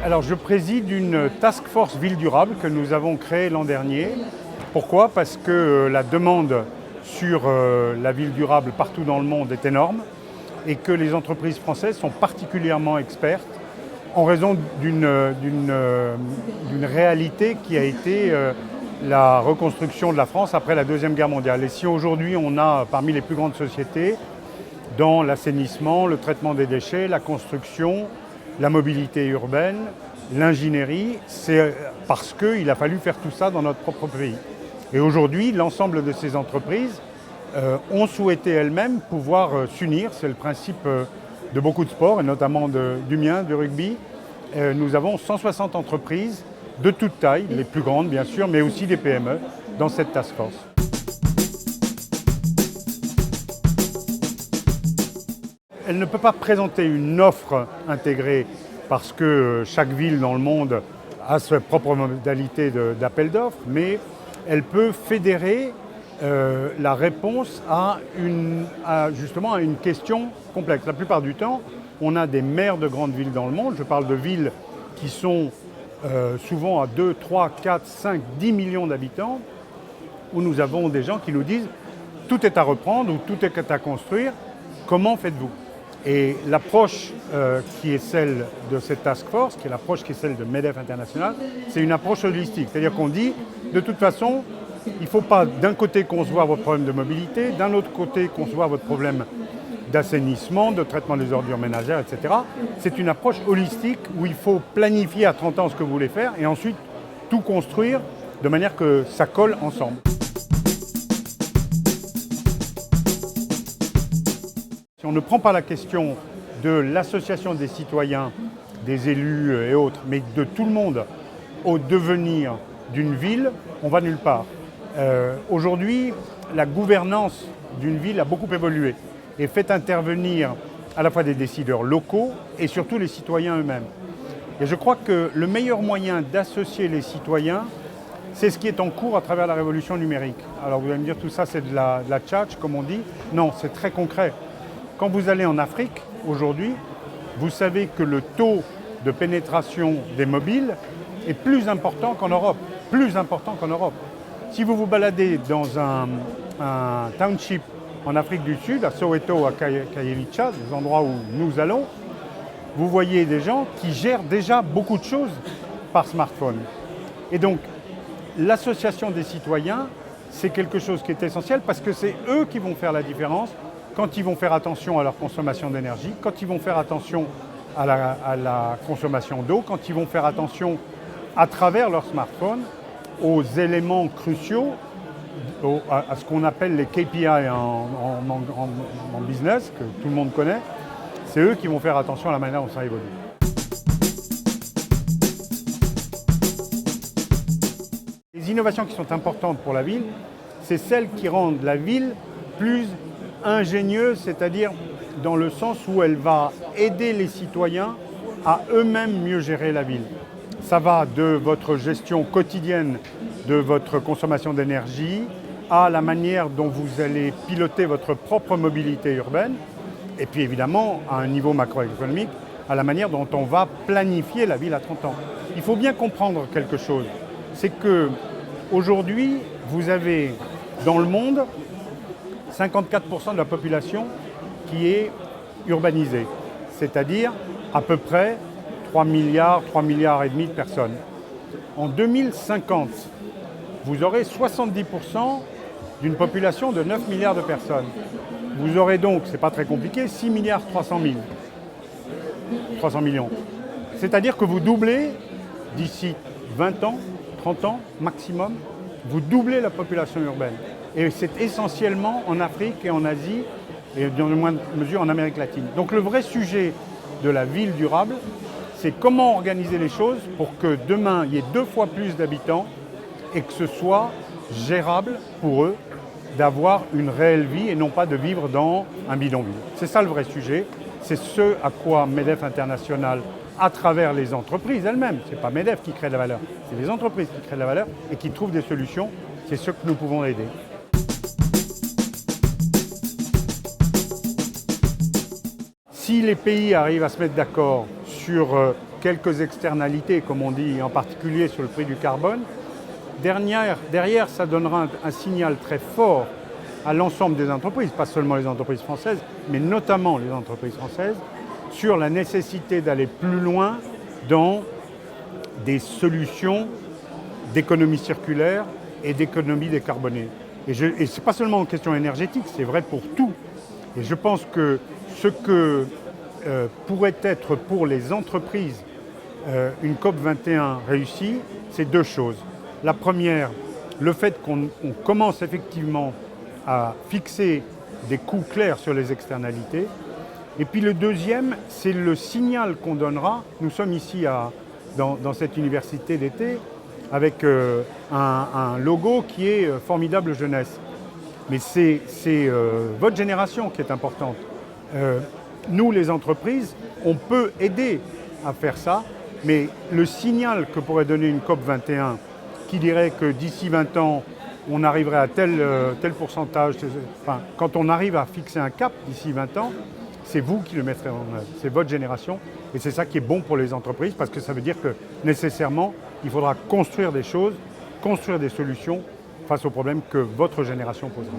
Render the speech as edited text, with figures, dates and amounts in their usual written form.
Alors, je préside une task force ville durable que nous avons créée l'an dernier. Pourquoi? Parce que la demande sur la ville durable partout dans le monde est énorme et que les entreprises françaises sont particulièrement expertes en raison d'une réalité qui a été la reconstruction de la France après la Deuxième Guerre mondiale. Et si aujourd'hui on a parmi les plus grandes sociétés dans l'assainissement, le traitement des déchets, la construction, la mobilité urbaine, l'ingénierie, c'est parce qu'il a fallu faire tout ça dans notre propre pays. Et aujourd'hui, l'ensemble de ces entreprises ont souhaité elles-mêmes pouvoir s'unir. C'est le principe de beaucoup de sports, et notamment du mien, du rugby. Nous avons 160 entreprises de toute taille, les plus grandes bien sûr, mais aussi des PME, dans cette task force. Elle ne peut pas présenter une offre intégrée parce que chaque ville dans le monde a sa propre modalité d'appel d'offres, mais elle peut fédérer la réponse justement à une question complexe. La plupart du temps, on a des maires de grandes villes dans le monde. Je parle de villes qui sont souvent à 2, 3, 4, 5, 10 millions d'habitants, où nous avons des gens qui nous disent « tout est à reprendre » ou « tout est à construire, comment faites-vous » Et l'approche qui est celle de cette task force, qui est l'approche qui est celle de MEDEF International, c'est une approche holistique. C'est-à-dire qu'on dit, de toute façon, il ne faut pas d'un côté concevoir votre problème de mobilité, d'un autre côté concevoir votre problème d'assainissement, de traitement des ordures ménagères, etc. C'est une approche holistique où il faut planifier à 30 ans ce que vous voulez faire et ensuite tout construire de manière que ça colle ensemble. Si on ne prend pas la question de l'association des citoyens, des élus et autres, mais de tout le monde au devenir d'une ville, on va nulle part. Aujourd'hui, la gouvernance d'une ville a beaucoup évolué et fait intervenir à la fois des décideurs locaux et surtout les citoyens eux-mêmes. Et je crois que le meilleur moyen d'associer les citoyens, c'est ce qui est en cours à travers la révolution numérique. Alors vous allez me dire, tout ça c'est de la tchatch, comme on dit. Non, c'est très concret. Quand vous allez en Afrique, aujourd'hui, vous savez que le taux de pénétration des mobiles est plus important qu'en Europe. Plus important qu'en Europe. Si vous vous baladez dans un township en Afrique du Sud, à Soweto, à Kailicha, des endroits où nous allons, vous voyez des gens qui gèrent déjà beaucoup de choses par smartphone. Et donc, l'association des citoyens, c'est quelque chose qui est essentiel parce que c'est eux qui vont faire la différence quand ils vont faire attention à leur consommation d'énergie, quand ils vont faire attention à la consommation d'eau, quand ils vont faire attention à travers leur smartphone aux éléments cruciaux, à ce qu'on appelle les KPI en business, que tout le monde connaît. C'est eux qui vont faire attention à la manière dont ça évolue. Les innovations qui sont importantes pour la ville, c'est celles qui rendent la ville plus ingénieuse, c'est-à-dire dans le sens où elle va aider les citoyens à eux-mêmes mieux gérer la ville. Ça va de votre gestion quotidienne de votre consommation d'énergie à la manière dont vous allez piloter votre propre mobilité urbaine et puis évidemment à un niveau macroéconomique à la manière dont on va planifier la ville à 30 ans. Il faut bien comprendre quelque chose, c'est que aujourd'hui vous avez dans le monde 54% de la population qui est urbanisée, c'est-à-dire à peu près 3 milliards et demi de personnes. En 2050, vous aurez 70% d'une population de 9 milliards de personnes. Vous aurez donc, c'est pas très compliqué, 6 milliards 300 millions. C'est-à-dire que vous doublez d'ici 20 ans, 30 ans maximum, vous doublez la population urbaine. Et c'est essentiellement en Afrique et en Asie, et dans une moindre mesure en Amérique latine. Donc le vrai sujet de la ville durable, c'est comment organiser les choses pour que demain, il y ait 2 fois plus d'habitants et que ce soit gérable pour eux d'avoir une réelle vie et non pas de vivre dans un bidonville. C'est ça le vrai sujet. C'est ce à quoi MEDEF International, à travers les entreprises elles-mêmes, ce n'est pas MEDEF qui crée de la valeur, c'est les entreprises qui créent de la valeur et qui trouvent des solutions. C'est ce que nous pouvons aider. Si les pays arrivent à se mettre d'accord sur quelques externalités, comme on dit, en particulier sur le prix du carbone. Derrière, ça donnera un signal très fort à l'ensemble des entreprises, pas seulement les entreprises françaises, mais notamment les entreprises françaises, sur la nécessité d'aller plus loin dans des solutions d'économie circulaire et d'économie décarbonée. Et ce n'est pas seulement une question énergétique, c'est vrai pour tout. Et je pense que ce que pourrait être pour les entreprises une COP21 réussie, c'est deux choses. La première, le fait qu'on commence effectivement à fixer des coûts clairs sur les externalités. Et puis le deuxième, c'est le signal qu'on donnera. Nous sommes ici dans cette université d'été avec un logo qui est Formidable Jeunesse. Mais c'est votre génération qui est importante. Nous, les entreprises, on peut aider à faire ça, mais le signal que pourrait donner une COP21 qui dirait que d'ici 20 ans, on arriverait à tel pourcentage, enfin, quand on arrive à fixer un cap d'ici 20 ans, c'est vous qui le mettrez en œuvre, c'est votre génération, et c'est ça qui est bon pour les entreprises, parce que ça veut dire que nécessairement, il faudra construire des choses, construire des solutions face aux problèmes que votre génération posera.